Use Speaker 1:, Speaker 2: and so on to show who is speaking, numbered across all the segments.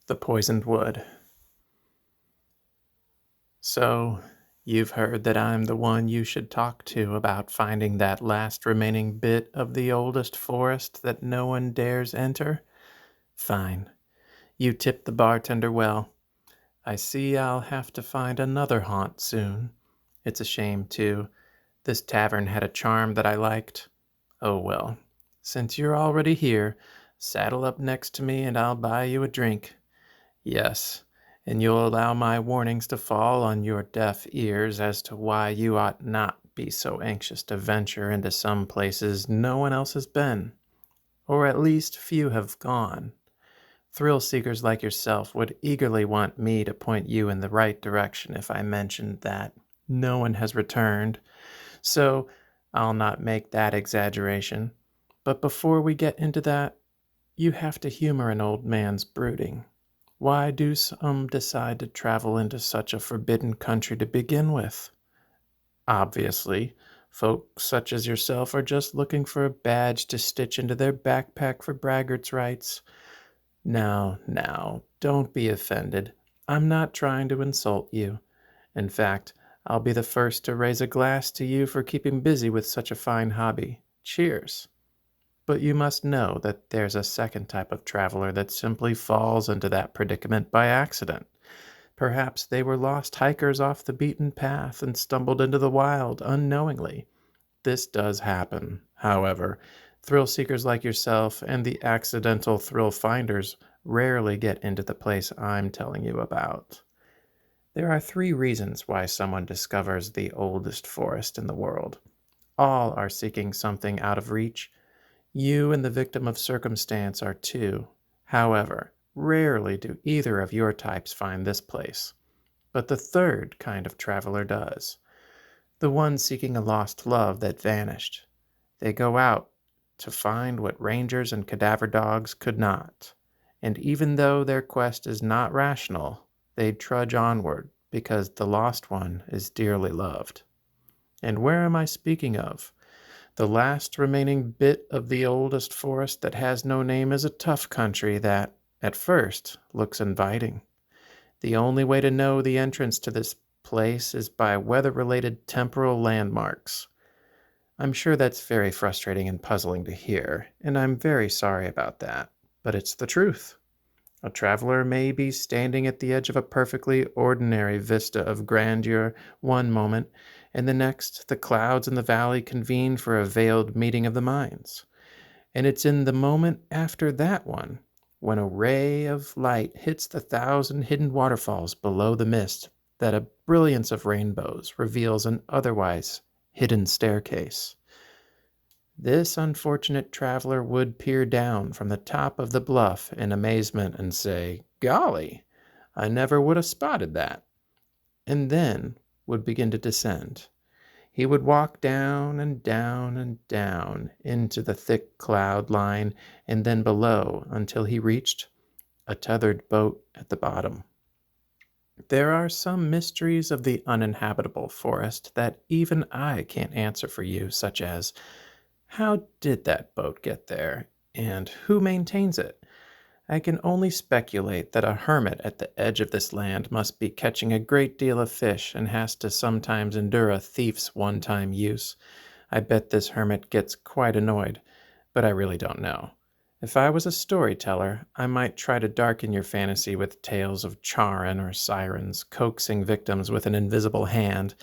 Speaker 1: The Poisoned Wood. So, you've heard that I'm the one you should talk to about finding that last remaining bit of the oldest forest that no one dares enter? Fine. You tipped the bartender well. I see I'll have to find another haunt soon. It's a shame, too. This tavern had a charm that I liked. Oh well. Since you're already here, saddle up next to me and I'll buy you a drink. Yes, and you'll allow my warnings to fall on your deaf ears as to why you ought not be so anxious to venture into some places no one else has been, or at least few have gone. Thrill seekers like yourself would eagerly want me to point you in the right direction if I mentioned that no one has returned, so I'll not make that exaggeration. But before we get into that, you have to humor an old man's brooding. Why do some decide to travel into such a forbidden country to begin with? Obviously, folks such as yourself are just looking for a badge to stitch into their backpack for braggarts' rights. Now, don't be offended. I'm not trying to insult you. In fact, I'll be the first to raise a glass to you for keeping busy with such a fine hobby. Cheers. But you must know that there's a second type of traveler that simply falls into that predicament by accident. Perhaps they were lost hikers off the beaten path and stumbled into the wild unknowingly. This does happen. However, thrill seekers like yourself and the accidental thrill finders rarely get into the place I'm telling you about. There are 3 reasons why someone discovers the oldest forest in the world. All are seeking something out of reach. You and the victim of circumstance are 2. However, rarely do either of your types find this place. But the third kind of traveler does. The one seeking a lost love that vanished. They go out to find what rangers and cadaver dogs could not. And even though their quest is not rational, they trudge onward because the lost one is dearly loved. And where am I speaking of? The last remaining bit of the oldest forest that has no name is a tough country that, at first, looks inviting. The only way to know the entrance to this place is by weather-related temporal landmarks. I'm sure that's very frustrating and puzzling to hear, and I'm very sorry about that, but it's the truth. A traveler may be standing at the edge of a perfectly ordinary vista of grandeur one moment, and the next the clouds in the valley convene for a veiled meeting of the minds. And it's in the moment after that one, when a ray of light hits the 1,000 hidden waterfalls below the mist, that a brilliance of rainbows reveals an otherwise hidden staircase. This unfortunate traveler would peer down from the top of the bluff in amazement and say, "Golly, I never would have spotted that," and then would begin to descend. He would walk down and down and down into the thick cloud line and then below until he reached a tethered boat at the bottom. There are some mysteries of the uninhabitable forest that even I can't answer for you, such as how did that boat get there, and who maintains it? I can only speculate that a hermit at the edge of this land must be catching a great deal of fish and has to sometimes endure a thief's one-time use. I bet this hermit gets quite annoyed, but I really don't know. If I was a storyteller, I might try to darken your fantasy with tales of Charon or sirens coaxing victims with an invisible hand,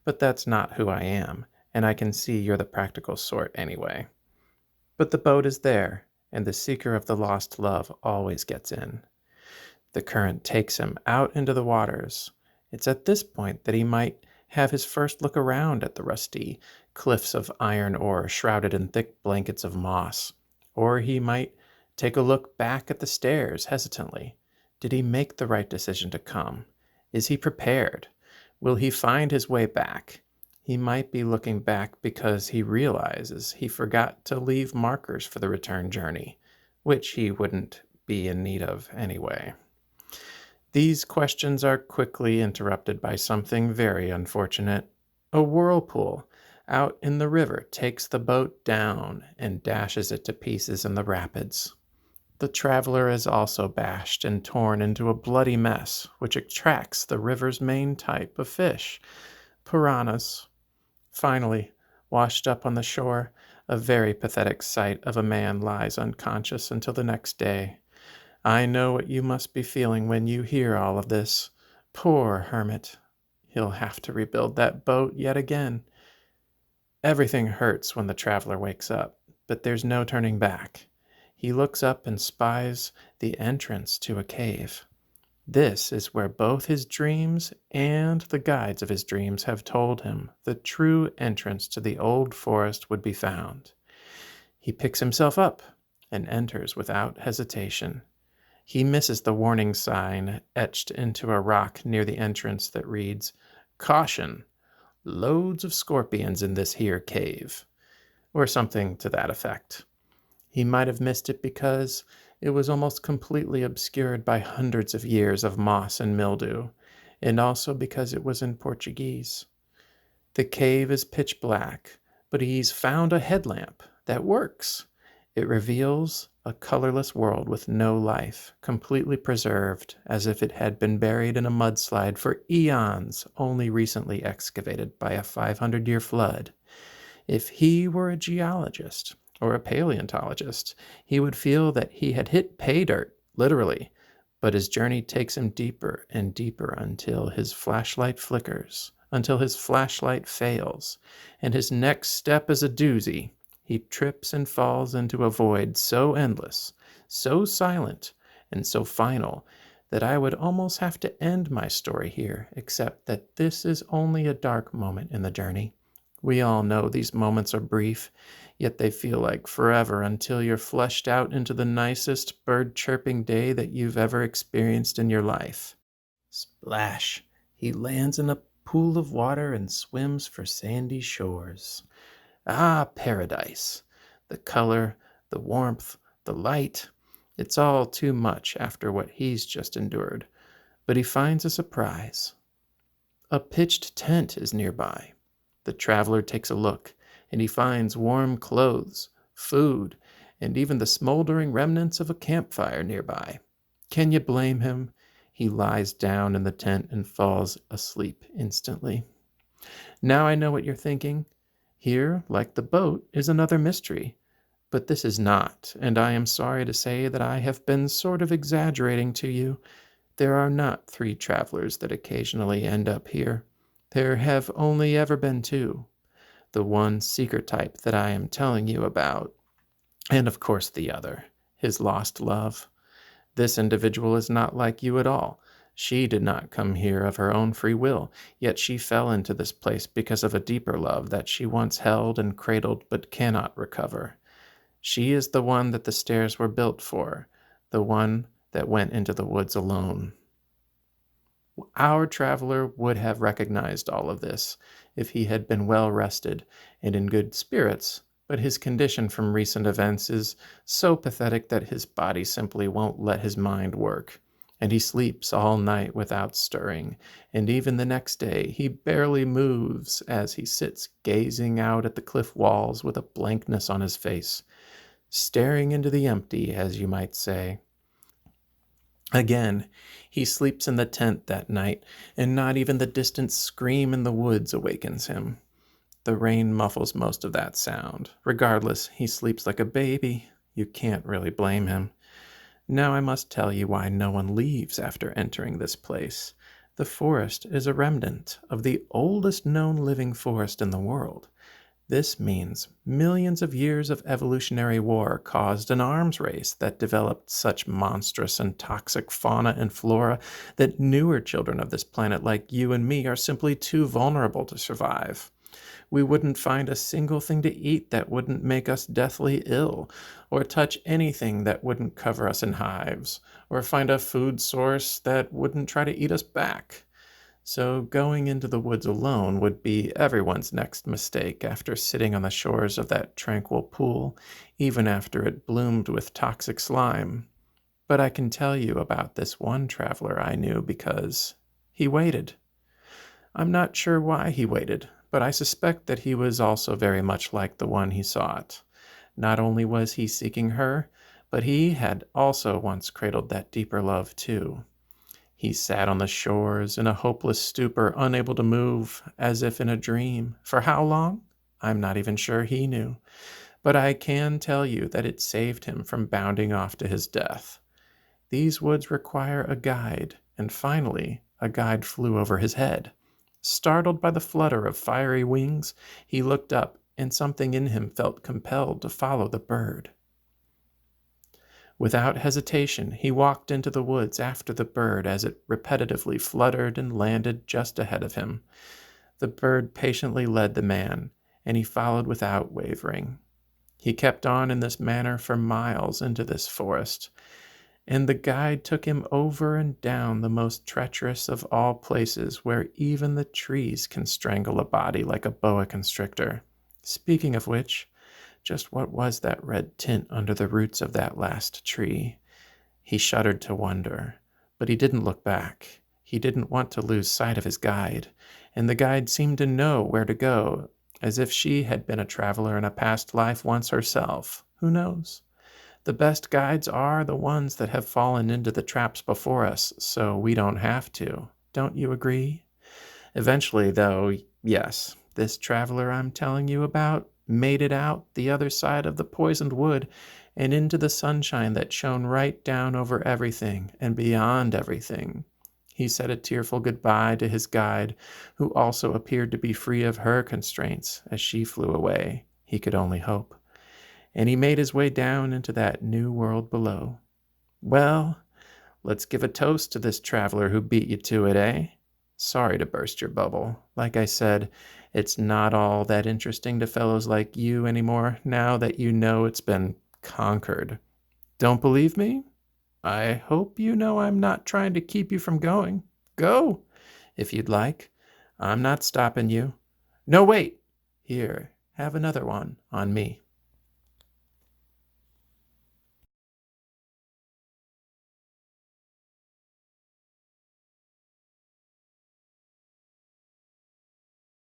Speaker 1: but that's not who I am, and I can see you're the practical sort anyway. But the boat is there, and the seeker of the lost love always gets in. The current takes him out into the waters. It's at this point that he might have his first look around at the rusty cliffs of iron ore shrouded in thick blankets of moss. Or he might take a look back at the stairs hesitantly. Did he make the right decision to come? Is he prepared? Will he find his way back? He might be looking back because he realizes he forgot to leave markers for the return journey, which he wouldn't be in need of anyway. These questions are quickly interrupted by something very unfortunate. A whirlpool out in the river takes the boat down and dashes it to pieces in the rapids. The traveler is also bashed and torn into a bloody mess, which attracts the river's main type of fish, piranhas. Finally, washed up on the shore, a very pathetic sight of a man lies unconscious until the next day. I know what you must be feeling when you hear all of this. Poor hermit. He'll have to rebuild that boat yet again. Everything hurts when the traveler wakes up, but there's no turning back. He looks up and spies the entrance to a cave. This is where both his dreams and the guides of his dreams have told him the true entrance to the old forest would be found. He picks himself up and enters without hesitation. He misses the warning sign etched into a rock near the entrance that reads, "Caution, loads of scorpions in this here cave," or something to that effect. He might have missed it because it was almost completely obscured by hundreds of years of moss and mildew, and also because it was in Portuguese. The cave is pitch black, but he's found a headlamp that works. It reveals a colorless world with no life, completely preserved, as if it had been buried in a mudslide for eons, only recently excavated by a 500-year flood. If he were a geologist or a paleontologist, he would feel that he had hit pay dirt, literally, but his journey takes him deeper and deeper until his flashlight flickers, until his flashlight fails, and his next step is a doozy. He trips and falls into a void so endless, so silent, and so final that I would almost have to end my story here, except that this is only a dark moment in the journey. We all know these moments are brief, yet they feel like forever until you're fleshed out into the nicest bird chirping day that you've ever experienced in your life. Splash! He lands in a pool of water and swims for sandy shores. Ah, paradise! The color, the warmth, the light. It's all too much after what he's just endured. But he finds a surprise. A pitched tent is nearby. The traveler takes a look, and he finds warm clothes, food, and even the smoldering remnants of a campfire nearby. Can you blame him? He lies down in the tent and falls asleep instantly. Now I know what you're thinking. Here, like the boat, is another mystery. But this is not, and I am sorry to say that I have been sort of exaggerating to you. There are not 3 travelers that occasionally end up here. There have only ever been 2. The one seeker type that I am telling you about, and of course the other, his lost love. This individual is not like you at all. She did not come here of her own free will, yet she fell into this place because of a deeper love that she once held and cradled but cannot recover. She is the one that the stairs were built for, the one that went into the woods alone. Our traveler would have recognized all of this if he had been well rested and in good spirits, but his condition from recent events is so pathetic that his body simply won't let his mind work, and he sleeps all night without stirring, and even the next day he barely moves as he sits gazing out at the cliff walls with a blankness on his face, staring into the empty, as you might say. Again, he sleeps in the tent that night, and not even the distant scream in the woods awakens him. The rain muffles most of that sound. Regardless, he sleeps like a baby. You can't really blame him. Now I must tell you why no one leaves after entering this place. The forest is a remnant of the oldest known living forest in the world. This means millions of years of evolutionary war caused an arms race that developed such monstrous and toxic fauna and flora that newer children of this planet like you and me are simply too vulnerable to survive. We wouldn't find a single thing to eat that wouldn't make us deathly ill, or touch anything that wouldn't cover us in hives, or find a food source that wouldn't try to eat us back. So going into the woods alone would be everyone's next mistake after sitting on the shores of that tranquil pool, even after it bloomed with toxic slime. But I can tell you about this one traveler I knew because he waited. I'm not sure why he waited, but I suspect that he was also very much like the one he sought. Not only was he seeking her, But he had also once cradled that deeper love, too. He sat on the shores in a hopeless stupor, unable to move, as if in a dream. For how long? I'm not even sure he knew. But I can tell you that it saved him from bounding off to his death. These woods require a guide, and finally, a guide flew over his head. Startled by the flutter of fiery wings, he looked up, and something in him felt compelled to follow the bird. Without hesitation, he walked into the woods after the bird as it repetitively fluttered and landed just ahead of him. The bird patiently led the man, and he followed without wavering. He kept on in this manner for miles into this forest, and the guide took him over and down the most treacherous of all places where even the trees can strangle a body like a boa constrictor. Speaking of which, just what was that red tint under the roots of that last tree? He shuddered to wonder, but he didn't look back. He didn't want to lose sight of his guide, and the guide seemed to know where to go, as if she had been a traveler in a past life once herself. Who knows? The best guides are the ones that have fallen into the traps before us, so we don't have to. Don't you agree? Eventually, though, yes, this traveler I'm telling you about made it out the other side of the poisoned wood and into the sunshine that shone right down over everything and beyond everything. He said a tearful goodbye to his guide, who also appeared to be free of her constraints as she flew away. He could only hope. And he made his way down into that new world below. Well, let's give a toast to this traveler who beat you to it, eh? Sorry to burst your bubble. Like I said, it's not all that interesting to fellows like you anymore now that you know it's been conquered. Don't believe me? I hope you know I'm not trying to keep you from going. Go, if you'd like. I'm not stopping you. No, wait. Here, have another one on me.